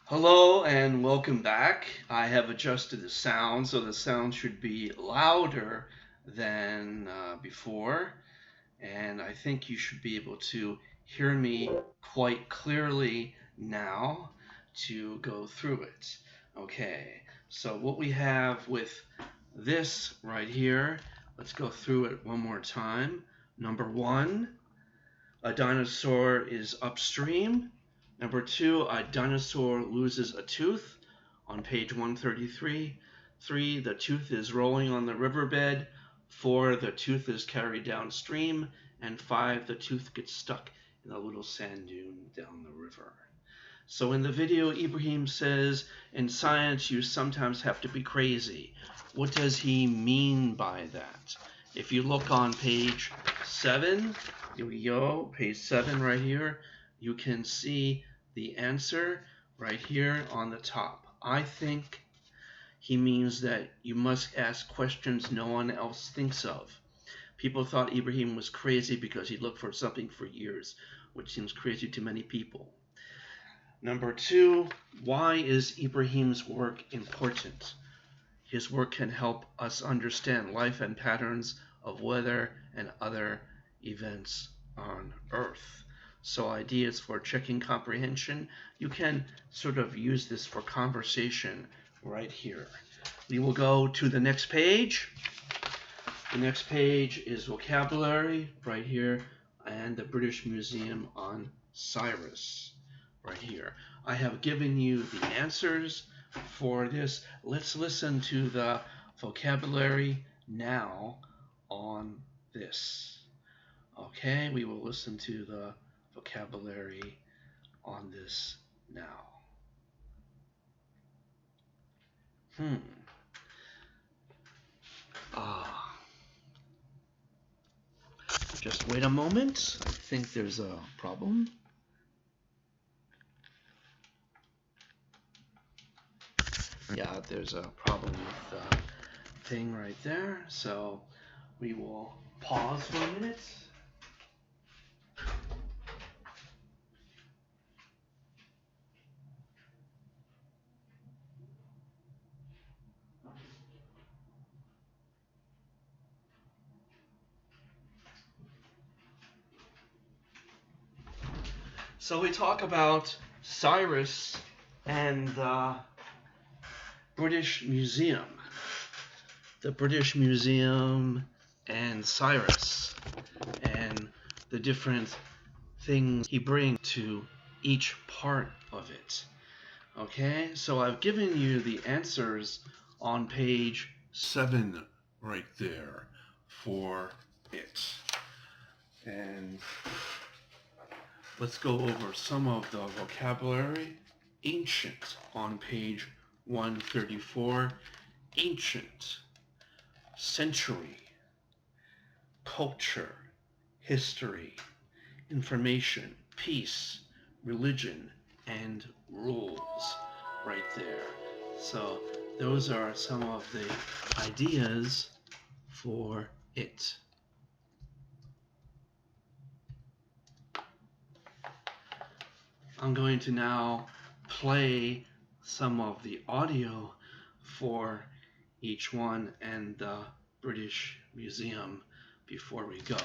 Hello and welcome back. I have adjusted the sound so the sound should be louder than before, and I think you should be able to hear me quite clearly now to go through it. Okay, so what we have with this right here, let's go through it one more time. Number one, a dinosaur is upstream. Number two, a dinosaur loses a tooth on page 133. 3, the tooth is rolling on the riverbed. 4, the tooth is carried downstream. And 5, the tooth gets stuck in a little sand dune down the river. So in the video, Ibrahim says, in science, you sometimes have to be crazy. What does he mean by that? If you look on page 7, here we go, page 7 right here, you can see the answer right here on the top. I think he means that you must ask questions no one else thinks of. People thought Ibrahim was crazy because he looked for something for years, which seems crazy to many people. Number 2, why is Ibrahim's work important? His work can help us understand life and patterns of weather and other events on Earth. So ideas for checking comprehension, you can sort of use this for conversation right here. We will go to the next page. The next page is vocabulary right here, and the British Museum on Cyrus right here. I have given you the answers for this. Let's listen to the vocabulary now on this. Okay, we will listen to the vocabulary on this now. Just wait a moment. I think there's a problem. Yeah, there's a problem with the thing right there. So we will pause for a minute. So we talk about Cyrus and the British Museum. The British Museum and Cyrus and the different things he brings to each part of it. Okay, so I've given you the answers on page 7 right there for it. And let's go over some of the vocabulary. Ancient on page 134. Ancient. Century. Culture. History. Information. Peace. Religion. And rules right there. So those are some of the ideas for it. I'm going to now play some of the audio for each one and the British Museum before we go.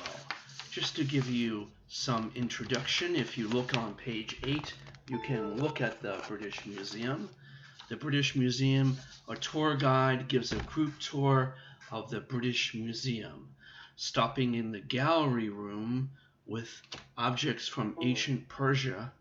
Just to give you some introduction, if you look on page 8, you can look at the British Museum. The British Museum, a tour guide gives a group tour of the British Museum, stopping in the gallery room with objects from ancient Persia,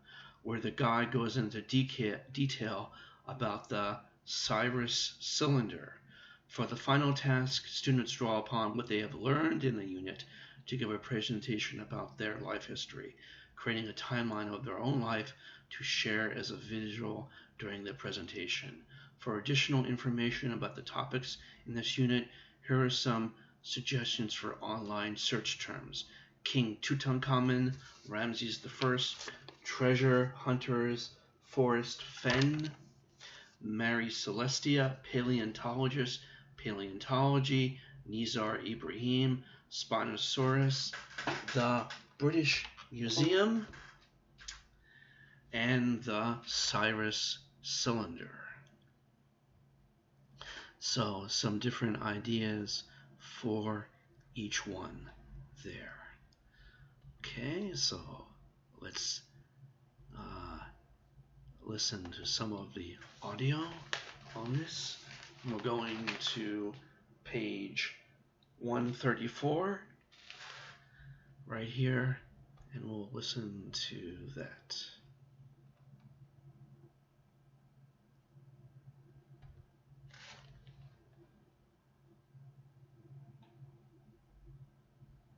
where the guide goes into detail about the Cyrus cylinder. For the final task, students draw upon what they have learned in the unit to give a presentation about their life history, creating a timeline of their own life to share as a visual during the presentation. For additional information about the topics in this unit, here are some suggestions for online search terms. King Tutankhamun, Ramses I, treasure hunters, Forrest Fenn, Mary Celestia, paleontologist, paleontology, Nizar Ibrahim, Spinosaurus, the British Museum, and the Cyrus cylinder. So some different ideas for each one there. Okay, so let's listen to some of the audio on this. We're going to page 134 right here, and we'll listen to that.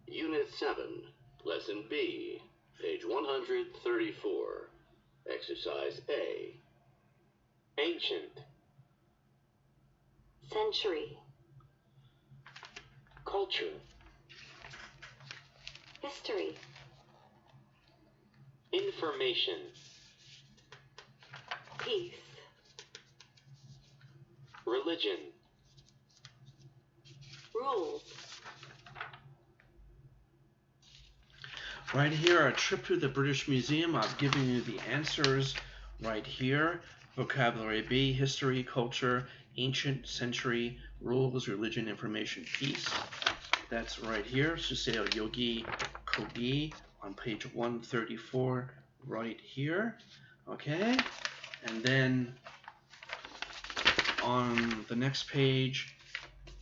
Unit 7, Lesson B, page 134. Exercise A. Ancient. Century. Culture. History. Information. Peace. Religion. Rules. Right here, a trip to the British Museum. I've given you the answers right here. Vocabulary B, history, culture, ancient, century, rules, religion, information, peace. That's right here. Suseo Yogi Kogi on page 134 right here. Okay? And then on the next page,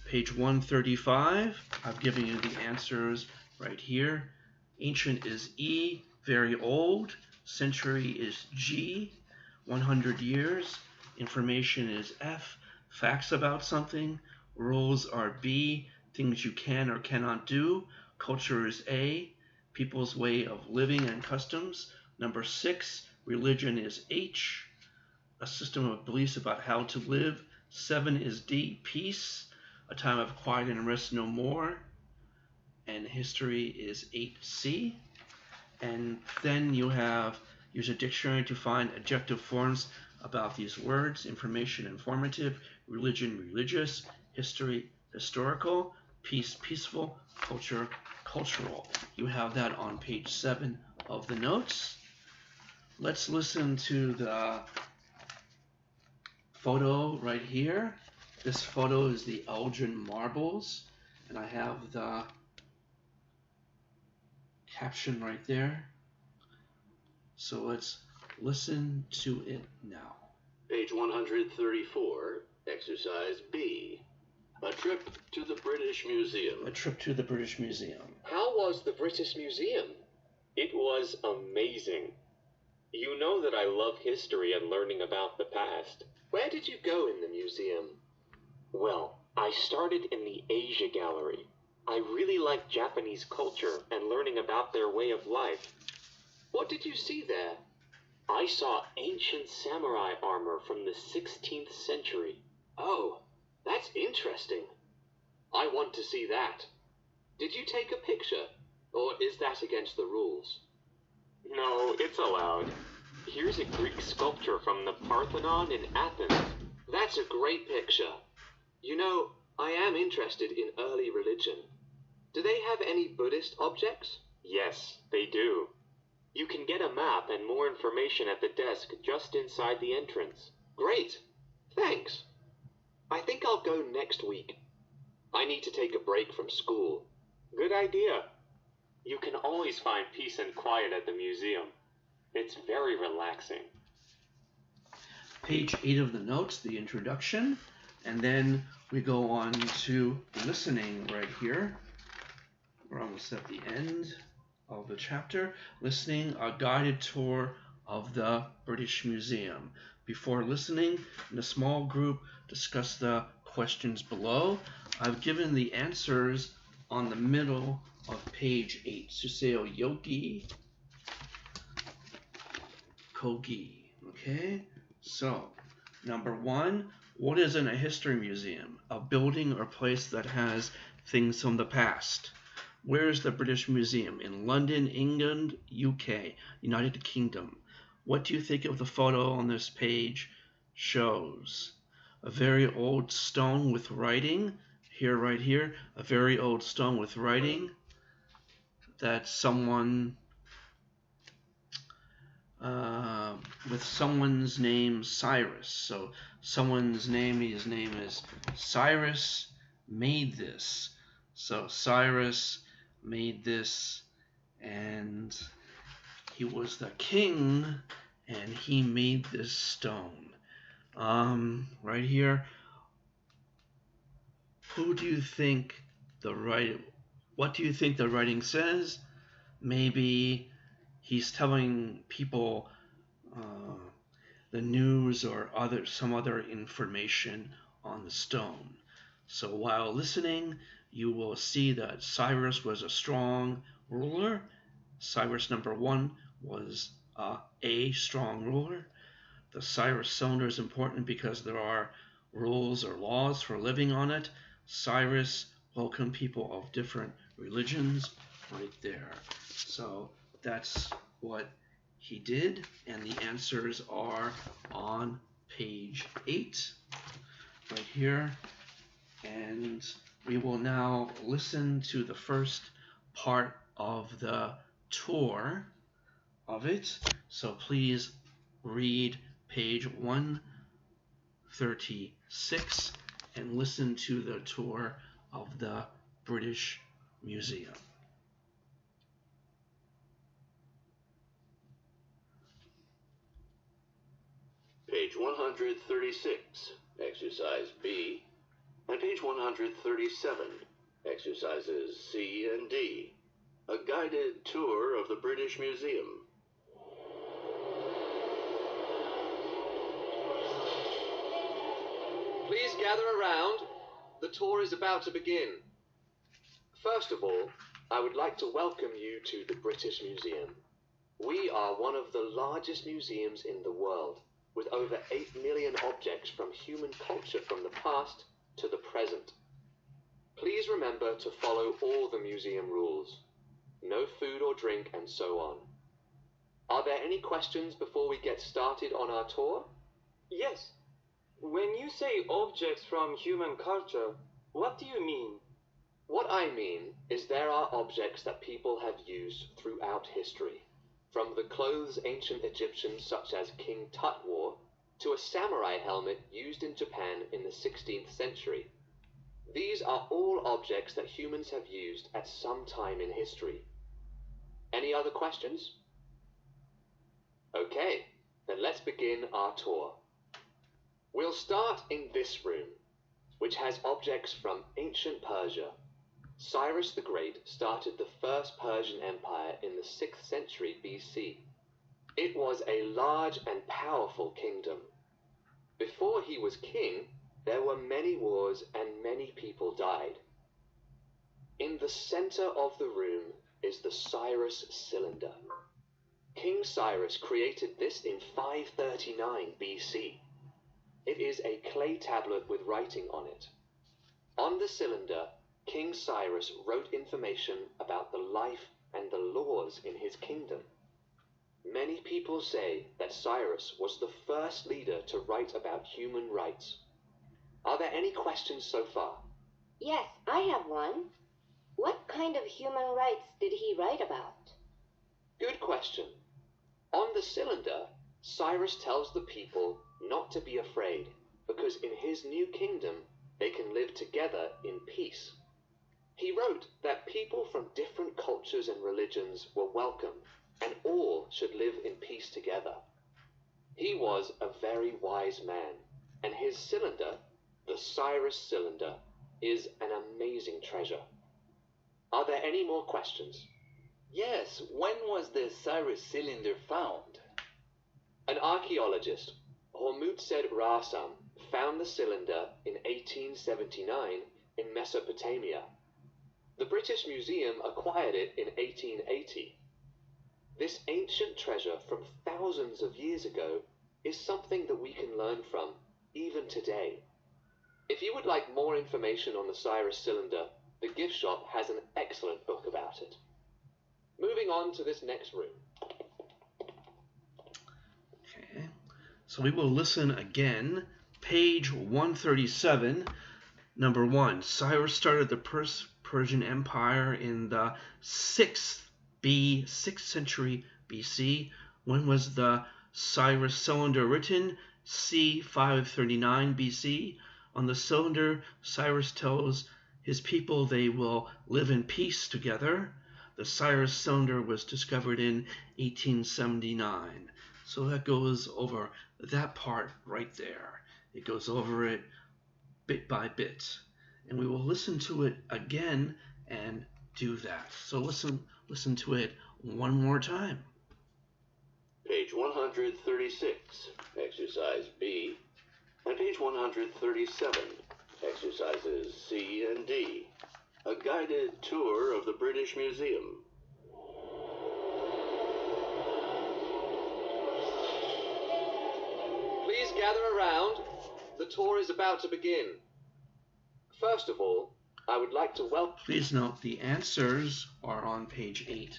page 135, I've given you the answers right here. Ancient is E, very old. Century is G, 100 years. Information is F, facts about something. Rules are B, things you can or cannot do. Culture is A, people's way of living and customs. Number 6, religion is H, a system of beliefs about how to live. 7 is D, peace, a time of quiet and rest no more. And history is 8C. And then you have, use a dictionary to find adjective forms about these words. Information, informative. Religion, religious. History, historical. Peace, peaceful. Culture, cultural. You have that on page 7 of the notes. Let's listen to the photo right here. This photo is the Elgin Marbles, and I have the caption right there. So let's listen to it now. Page 134, exercise B. A trip to the British Museum. A trip to the British Museum. How was the British Museum? It was amazing. You know that I love history and learning about the past. Where did you go in the museum? Well, I started in the Asia Gallery. I really like Japanese culture and learning about their way of life. What did you see there? I saw ancient samurai armor from the 16th century. Oh, that's interesting. I want to see that. Did you take a picture, or is that against the rules? No, it's allowed. Here's a Greek sculpture from the Parthenon in Athens. That's a great picture. You know, I am interested in early religion. Do they have any Buddhist objects? Yes, they do. You can get a map and more information at the desk just inside the entrance. Great. Thanks. I think I'll go next week. I need to take a break from school. Good idea. You can always find peace and quiet at the museum. It's very relaxing. Page 8 of the notes, the introduction, and then we go on to listening right here. We're almost at the end of the chapter. Listening, a guided tour of the British Museum. Before listening, in a small group, discuss the questions below. I've given the answers on the middle of page 8. Suseo Yogi Kogi. Okay, so number 1, what is in a history museum? A building or place that has things from the past. Where is the British Museum? In London, England, UK, United Kingdom. What do you think of the photo on this page shows? A very old stone with writing. Here, right here, a very old stone with writing that someone with someone's name Cyrus. So someone's name, his name is Cyrus made this. So Cyrus made this, and he was the king, and he made this stone. Right here, what do you think the writing says? Maybe he's telling people the news or some other information on the stone. So while listening, you will see that Cyrus was a strong ruler. Cyrus number 1 was a strong ruler. The Cyrus cylinder is important because there are rules or laws for living on it. Cyrus welcomed people of different religions right there. So that's what he did, and the answers are on page 8 right here. And we will now listen to the first part of the tour of it. So please read page 136 and listen to the tour of the British Museum. Page 136, exercise B, and page 137, exercises C and D. A guided tour of the British Museum. Please gather around. The tour is about to begin. First of all, I would like to welcome you to the British Museum. We are one of the largest museums in the world, with over 8 million objects from human culture from the past to the present. Please remember to follow all the museum rules. No food or drink, and so on. Are there any questions before we get started on our tour? Yes. When you say objects from human culture, what do you mean? What I mean is there are objects that people have used throughout history, from the clothes ancient Egyptians such as King Tut wore, to a samurai helmet used in Japan in the 16th century. These are all objects that humans have used at some time in history. Any other questions? Okay, then let's begin our tour. We'll start in this room, which has objects from ancient Persia. Cyrus the Great started the first Persian Empire in the 6th century BC. It was a large and powerful kingdom. Before he was king, there were many wars and many people died. In the center of the room is the Cyrus cylinder. King Cyrus created this in 539 BC. It is a clay tablet with writing on it. On the cylinder, King Cyrus wrote information about the life and the laws in his kingdom. Many people say that Cyrus was the first leader to write about human rights. Are there any questions so far? Yes, I have one. What kind of human rights did he write about? Good question. On the cylinder, Cyrus tells the people not to be afraid, because in his new kingdom, they can live together in peace. He wrote that people from different cultures and religions were welcome, and all should live in peace together. He was a very wise man, and his cylinder, the Cyrus cylinder, is an amazing treasure. Are there any more questions? Yes, when was the Cyrus cylinder found? An archaeologist, Hormuzd Rassam, found the cylinder in 1879 in Mesopotamia. The British Museum acquired it in 1880. This ancient treasure from thousands of years ago is something that we can learn from even today. If you would like more information on the Cyrus cylinder, the gift shop has an excellent book about it. Moving on to this next room. Okay, so we will listen again. Page 137, number 1. Cyrus started the Persian Empire in the 6th century BC. When was the Cyrus cylinder written? C. 539 BC. On the cylinder, Cyrus tells his people they will live in peace together. The Cyrus cylinder was discovered in 1879. So that goes over that part right there. It goes over it bit by bit. And we will listen to it again and do that. So listen to it one more time. Page 136, exercise B, and page 137, exercises C and D. A guided tour of the British Museum. Please gather around. The tour is about to begin. First of all, I would like to welcome... Please note the answers are on page 8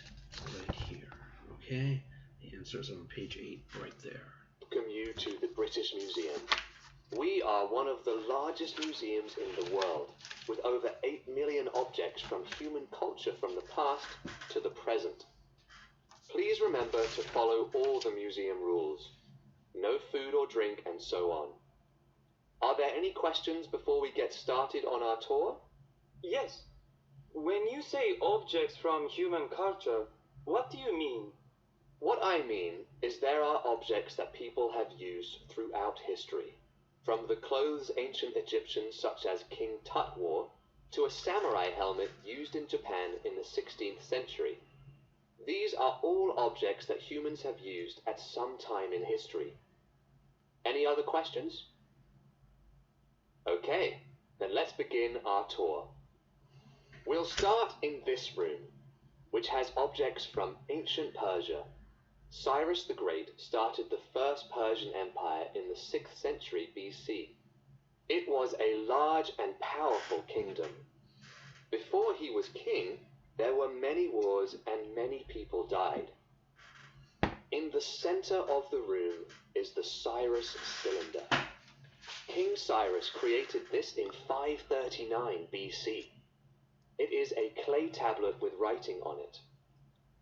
right here. Okay? The answers are on page 8 right there. Welcome you to the British Museum. We are one of the largest museums in the world, with over 8 million objects from human culture from the past to the present. Please remember to follow all the museum rules. No food or drink and so on. Are there any questions before we get started on our tour? Yes. When you say objects from human culture, what do you mean? What I mean is there are objects that people have used throughout history. From the clothes ancient Egyptians such as King Tut wore, to a samurai helmet used in Japan in the 16th century. These are all objects that humans have used at some time in history. Any other questions? Okay, then let's begin our tour. We'll start in this room, which has objects from ancient Persia. Cyrus the Great started the first Persian Empire in the 6th century BC. It was a large and powerful kingdom. Before he was king, there were many wars and many people died. In the center of the room is the Cyrus cylinder. King Cyrus created this in 539 BC. It is a clay tablet with writing on it.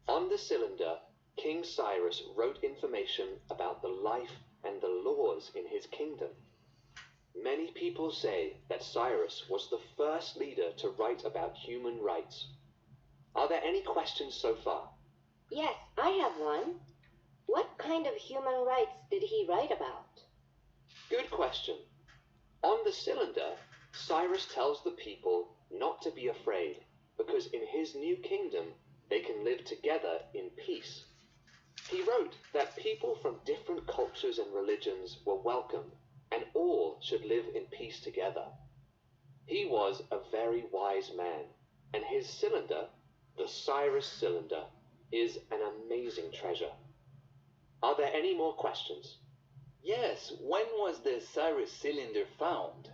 On the cylinder, King Cyrus wrote information about the life and the laws in his kingdom. Many people say that Cyrus was the first leader to write about human rights. Are there any questions so far? Yes, I have one. What kind of human rights did he write about? Good question. On the cylinder, Cyrus tells the people not to be afraid, because in his new kingdom, they can live together in peace. He wrote that people from different cultures and religions were welcome, and all should live in peace together. He was a very wise man, and his cylinder, the Cyrus cylinder, is an amazing treasure. Are there any more questions? Yes, when was the Cyrus cylinder found?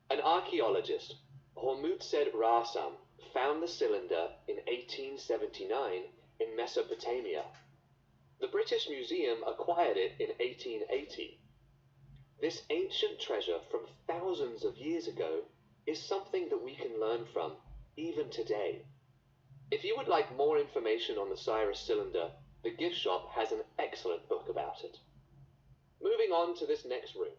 An archaeologist, Hormuzd Rassam, found the cylinder in 1879 in Mesopotamia. The British Museum acquired it in 1880. This ancient treasure from thousands of years ago is something that we can learn from even today. If you would like more information on the Cyrus cylinder, the gift shop has an excellent book about it. Moving on to this next room.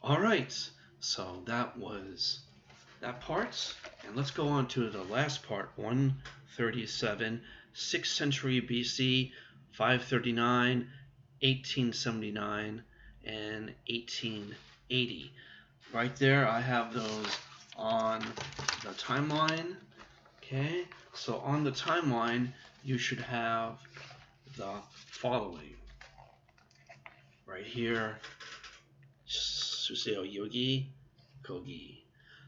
All right, so that was that part, and let's go on to the last part, 137, 6th century BC, 539, 1879, and 1880. Right there, I have those on the timeline. Okay, so on the timeline, you should have the following. Right here, Suseo Yogi Kogi.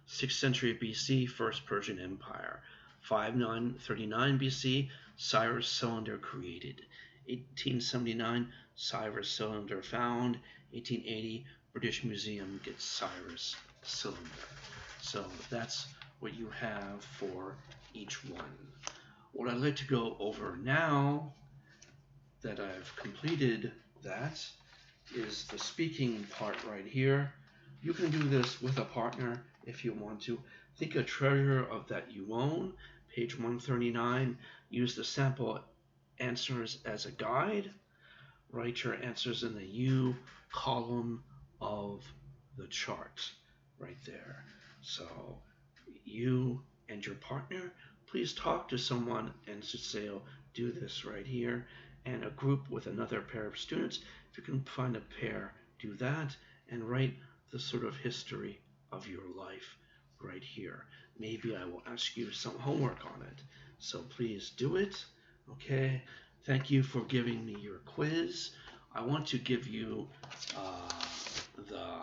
6th century BC, First Persian Empire. 539 BC, Cyrus cylinder created. 1879, Cyrus cylinder found. 1880, British Museum gets Cyrus cylinder. So that's what you have for each one. What I'd like to go over now that I've completed that is the speaking part right here. You can do this with a partner if you want to. Think a treasure of that you own, page 139. Use the sample answers as a guide. Write your answers in the U column of the chart right there. So you and your partner, please talk to someone and say, oh, do this right here. And a group with another pair of students, if you can find a pair, do that and write the sort of history of your life right here. Maybe I will ask you some homework on it. So please do it. Okay. Thank you for giving me your quiz. I want to give you the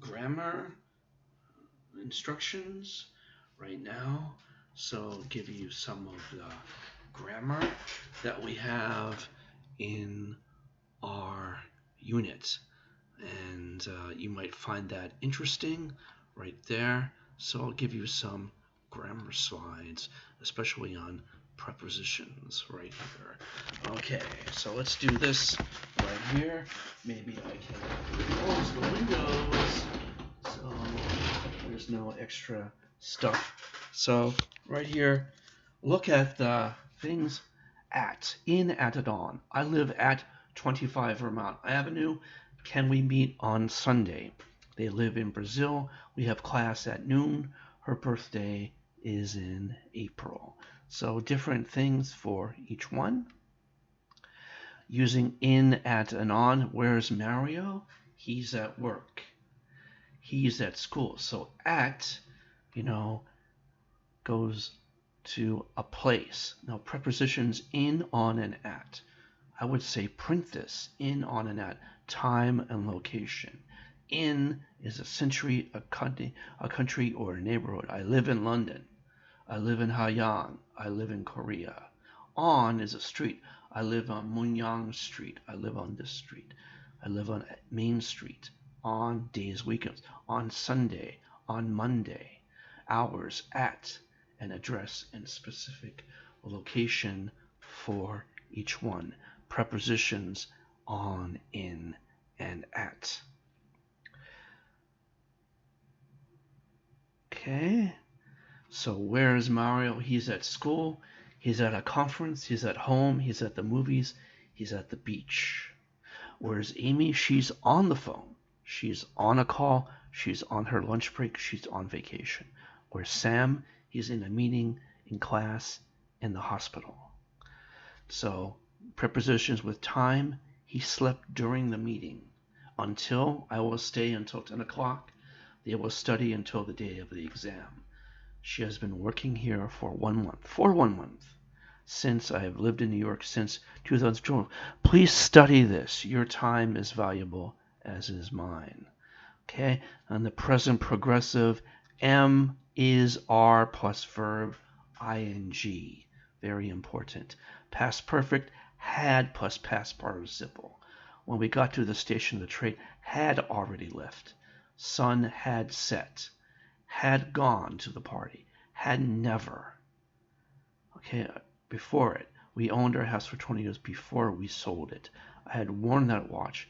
grammar instructions right now. So I'll give you some of the grammar that we have in our unit. And you might find that interesting right there. So I'll give you some grammar slides, especially on prepositions right here. Okay, so let's do this right here. Maybe I can close the windows so there's no extra stuff. So right here, look at the things at, in, at, and on. I live at 25 Vermont Avenue. Can we meet on Sunday? They live in Brazil. We have class at noon. Her birthday is in April. So different things for each one. Using in, at, and on. Where's Mario? He's at work. He's at school. So at, goes to a place. Now prepositions in, on, and at. I would say print this, in, on, and at, time and location. In is a century, a country, or a neighborhood. I live in London. I live in Hayang. I live in Korea. On is a street. I live on Munyang Street. I live on this street. I live on Main Street. On days, weekends. On Sunday. On Monday. Hours, at, an address and specific location for each one. Prepositions on, in, and at. Okay, so where is Mario? He's at school, he's at a conference, he's at home, he's at the movies, he's at the beach. Where's Amy? She's on the phone, she's on a call, she's on her lunch break, she's on vacation. Where's Sam? He's in a meeting, in class, in the hospital. So prepositions with time. He slept during the meeting. Until, I will stay until 10 o'clock. They will study until the day of the exam. She has been working here for 1 month. Since I have lived in New York since 2012. Please study this. Your time is valuable, as is mine. Okay, and the present progressive, am, is, are plus verb, ing. Very important. Past perfect, had plus past participle. When we got to the station of the train, had already left. Sun had set. Had gone to the party. Had never. Okay, before it. We owned our house for 20 years before we sold it. I had worn that watch.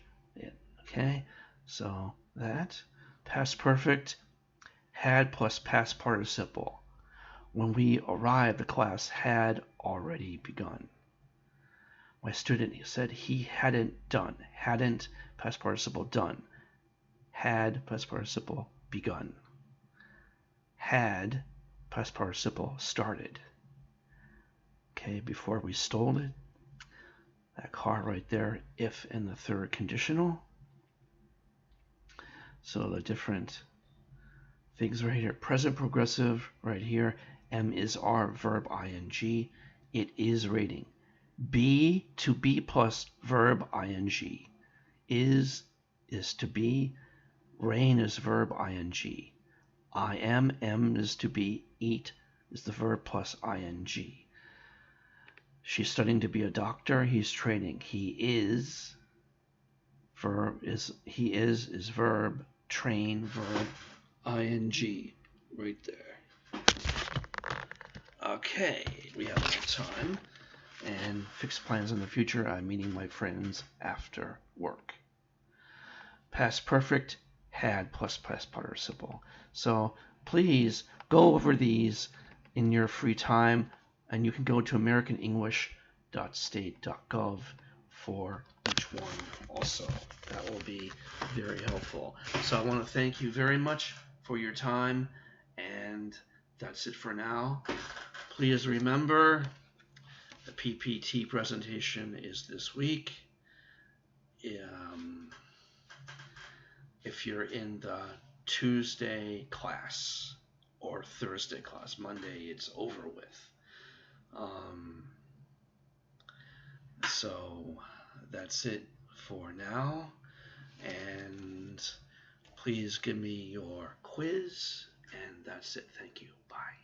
Okay, so that. Past perfect, had plus past participle. When we arrived, the class had already begun. My student said he hadn't done. Hadn't, past participle, done. Had, past participle, begun. Had, past participle, started. Okay, before we stole it. That car right there, if in the third conditional. So the different things right here. Present progressive right here. M is our verb ing. It is rating. Be to be plus verb ing. Is to be. Rain is verb ing. I am, M is to be. Eat is the verb plus ing. She's studying to be a doctor. He's training. He is. Verb is he is verb. Train verb ing. Right there. Okay, we have more time. And fixed plans in the future. I'm meeting my friends after work. Past perfect. had plus past participle. So please go over these in your free time, and you can go to americanenglish.state.gov for each one also. That will be very helpful. So I want to thank you very much for your time, and that's it for now. Please remember, the PPT presentation is this week. If you're in the Tuesday class or Thursday class, Monday it's over with. So that's it for now, and please give me your quiz, and that's it. Thank you. Bye.